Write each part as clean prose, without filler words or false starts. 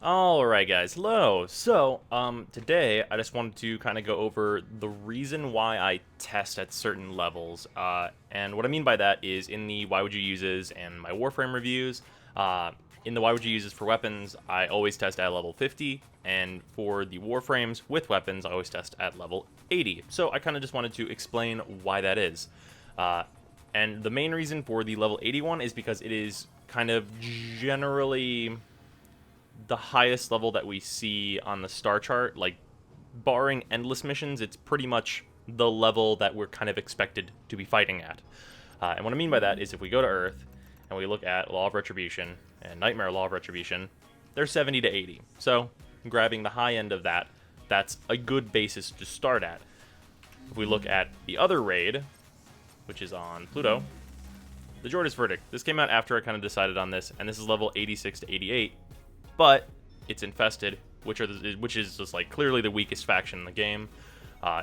Alright guys, hello! So, today I just wanted to kind of go over the reason why I test at certain levels, and what I mean by that is in the why would you uses and my Warframe reviews, in the why would you uses for weapons, I always test at level 50, and for the Warframes with weapons, I always test at level 80. So I kind of just wanted to explain why that is. And the main reason for the level 81 is because it is kind of generally the highest level that we see on the star chart. Like, barring endless missions, it's pretty much the level that we're kind of expected to be fighting at. And what I mean by that is if we go to Earth and we look at Law of Retribution and Nightmare Law of Retribution, they're 70 to 80. So grabbing the high end of that, that's a good basis to start at. If we look at the other raid, which is on Pluto, the Jordas Verdict. This came out after I kind of decided on this, and this is level 86 to 88. But it's infested, which is just like clearly the weakest faction in the game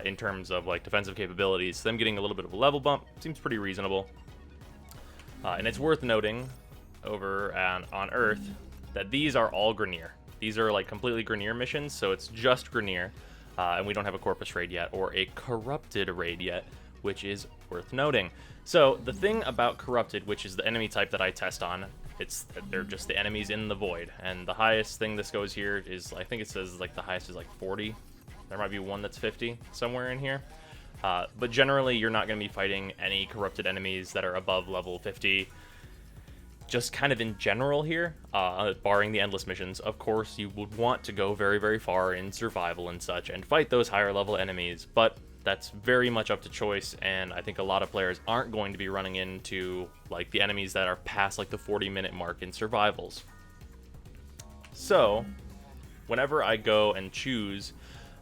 in terms of like defensive capabilities. Them getting a little bit of a level bump seems pretty reasonable. And it's worth noting over on Earth that these are all Grineer. These are like completely Grineer missions, so it's just Grineer, and we don't have a Corpus raid yet or a Corrupted raid yet, which is worth noting. So the thing about Corrupted, which is the enemy type that I test on, they're just the enemies in the void, and the highest thing this goes here is, I think it says like the highest is like 40. There might be one that's 50 somewhere in here, but generally you're not going to be fighting any corrupted enemies that are above level 50. Just kind of in general here, barring the endless missions. Of course, you would want to go very, very far in survival and such and fight those higher level enemies, but that's very much up to choice, and I think a lot of players aren't going to be running into like the enemies that are past like the 40-minute mark in survivals. So whenever I go and choose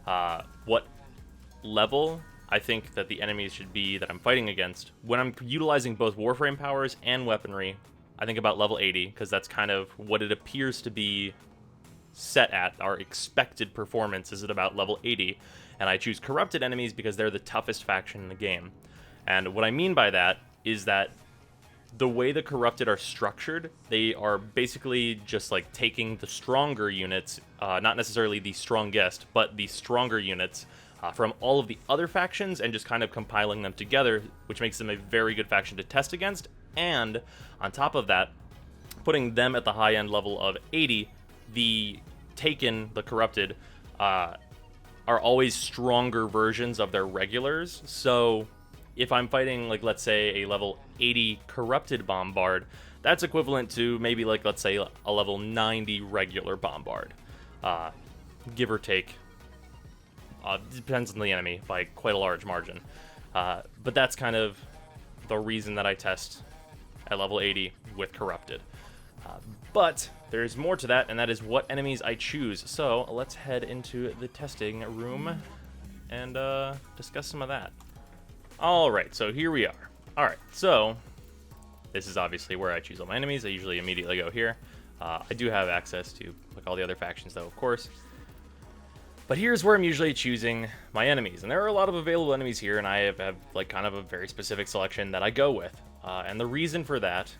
what level I think that the enemies should be that I'm fighting against, when I'm utilizing both Warframe powers and weaponry, I think about level 80, because that's kind of what it appears to be set at. Our expected performance is at about level 80, and I choose corrupted enemies because they're the toughest faction in the game. And what I mean by that is that the way the corrupted are structured, they are basically just like taking the stronger units, not necessarily the strongest, but the stronger units from all of the other factions and just kind of compiling them together, which makes them a very good faction to test against. And on top of that, putting them at the high end level of 80, the Taken, the corrupted, are always stronger versions of their regulars. So if I'm fighting, like, let's say a level 80 corrupted bombard, that's equivalent to maybe, like, let's say a level 90 regular bombard, give or take. Depends on the enemy by quite a large margin, but that's kind of the reason that I test at level 80 with corrupted. But there's more to that, and that is what enemies I choose. So let's head into the testing room and discuss some of that. Alright, so here we are. Alright, so this is obviously where I choose all my enemies. I usually immediately go here. I do have access to like all the other factions though, of course. But here's where I'm usually choosing my enemies. And there are a lot of available enemies here, and I have like kind of a very specific selection that I go with. And the reason for that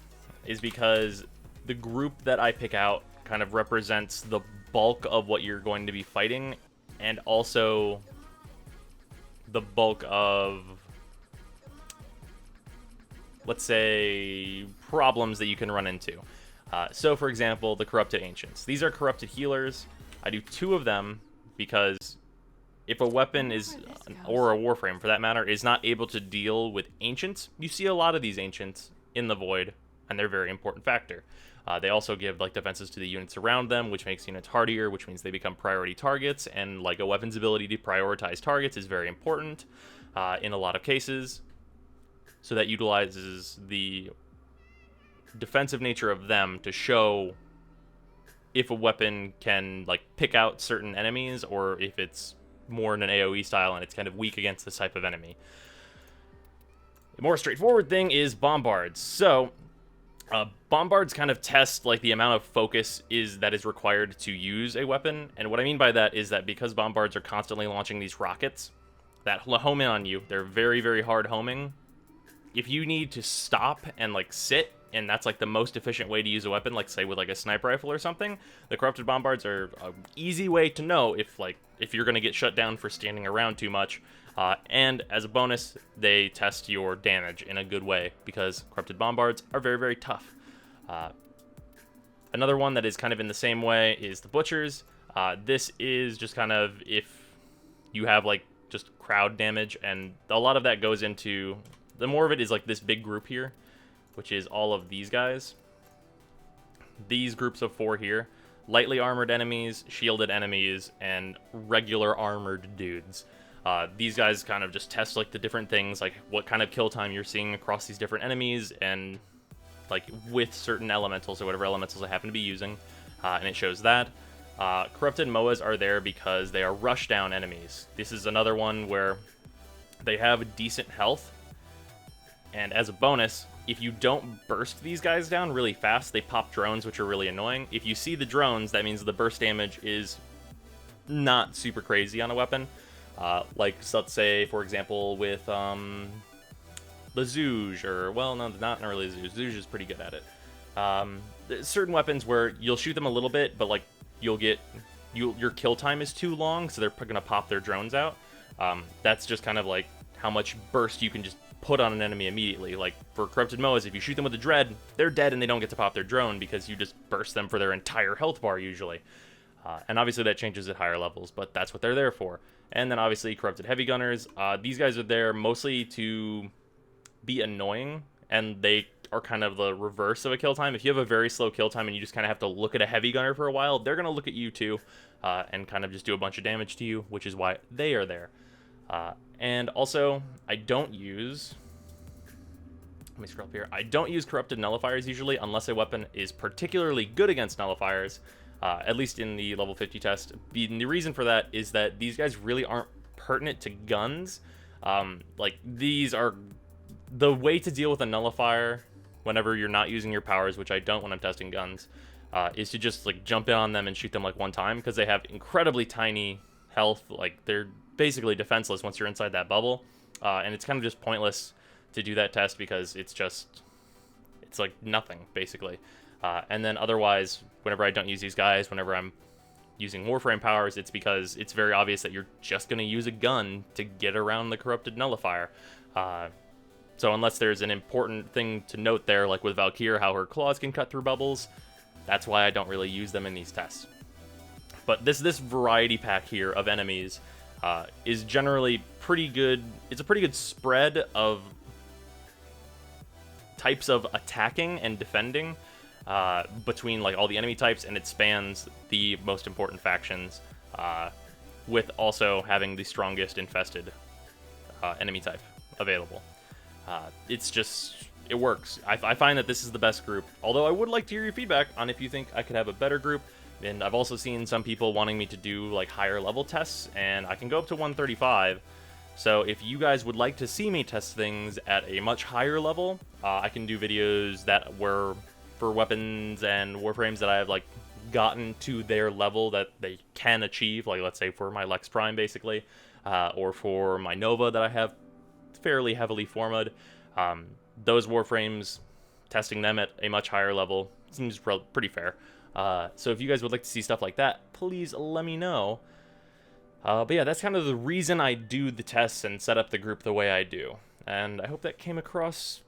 is because the group that I pick out kind of represents the bulk of what you're going to be fighting, and also the bulk of, let's say, problems that you can run into. So, for example, the Corrupted Ancients. These are corrupted healers. I do 2 of them because if a weapon is, or a Warframe for that matter, is not able to deal with Ancients, you see a lot of these Ancients in the Void, and they're a very important factor. They also give like defenses to the units around them, which makes units hardier, which means they become priority targets, and like a weapon's ability to prioritize targets is very important in a lot of cases. So that utilizes the defensive nature of them to show if a weapon can like pick out certain enemies, or if it's more in an AoE style and it's kind of weak against this type of enemy. The more straightforward thing is bombards. So bombards kind of test like the amount of focus that is required to use a weapon, and what I mean by that is that because bombards are constantly launching these rockets that home in on you, they're very, very hard homing. if you need to stop and like sit, and that's like the most efficient way to use a weapon, like say with like a sniper rifle or something, the corrupted bombards are an easy way to know if you're gonna get shut down for standing around too much. And as a bonus, they test your damage in a good way because corrupted bombards are very, very tough. Another one that is kind of in the same way is the butchers. This is just kind of if you have like just crowd damage, and a lot of that goes into, the more of it is like this big group here, which is all of these guys. These groups of 4 here: lightly armored enemies, shielded enemies, and regular armored dudes. These guys kind of just test like the different things, like what kind of kill time you're seeing across these different enemies, and like with certain elementals or whatever elementals I happen to be using, and it shows that. Corrupted MOAs are there because they are rushdown enemies. This is another one where they have decent health, and as a bonus, if you don't burst these guys down really fast, they pop drones, which are really annoying. If you see the drones, that means the burst damage is not super crazy on a weapon. Like, so let's say, for example, with the Zouge, or, well, no, not really Zouge. Zouge is pretty good at it. There's certain weapons where you'll shoot them a little bit, but, like, your kill time is too long, so they're going to pop their drones out. That's just kind of, like, how much burst you can just put on an enemy immediately. Like, for Corrupted MOAs, if you shoot them with a Dread, they're dead and they don't get to pop their drone because you just burst them for their entire health bar, usually. And obviously that changes at higher levels, but that's what they're there for. And then obviously Corrupted Heavy Gunners. These guys are there mostly to be annoying, and they are kind of the reverse of a kill time. If you have a very slow kill time and you just kind of have to look at a Heavy Gunner for a while, they're going to look at you too, and kind of just do a bunch of damage to you, which is why they are there. And also, I don't use... Let me scroll up here. I don't use Corrupted Nullifiers usually, unless a weapon is particularly good against Nullifiers, at least in the level 50 test. And the reason for that is that these guys really aren't pertinent to guns. Like, these are... The way to deal with a Nullifier whenever you're not using your powers, which I don't when I'm testing guns, is to just, like, jump in on them and shoot them, like, one time, because they have incredibly tiny health. Like, they're basically defenseless once you're inside that bubble, and it's kind of just pointless to do that test because it's like nothing, basically. And then otherwise, whenever I don't use these guys, whenever I'm using Warframe powers, it's because it's very obvious that you're just going to use a gun to get around the Corrupted Nullifier. So unless there's an important thing to note there, like with Valkyrie, how her claws can cut through bubbles, that's why I don't really use them in these tests. But this variety pack here of enemies is generally pretty good. It's a pretty good spread of types of attacking and defending between like all the enemy types, and it spans the most important factions, with also having the strongest infested enemy type available. It's just, it works. I find that this is the best group, although I would like to hear your feedback on if you think I could have a better group. And I've also seen some people wanting me to do like higher level tests, and I can go up to 135. So if you guys would like to see me test things at a much higher level, I can do videos that were for weapons and warframes that I have like gotten to their level that they can achieve, like let's say for my Lex Prime basically, or for my Nova that I have fairly heavily formed. Those warframes, testing them at a much higher level seems pretty fair. So if you guys would like to see stuff like that, please let me know. But yeah, that's kind of the reason I do the tests and set up the group the way I do. And I hope that came across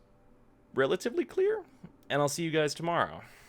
relatively clear, and I'll see you guys tomorrow.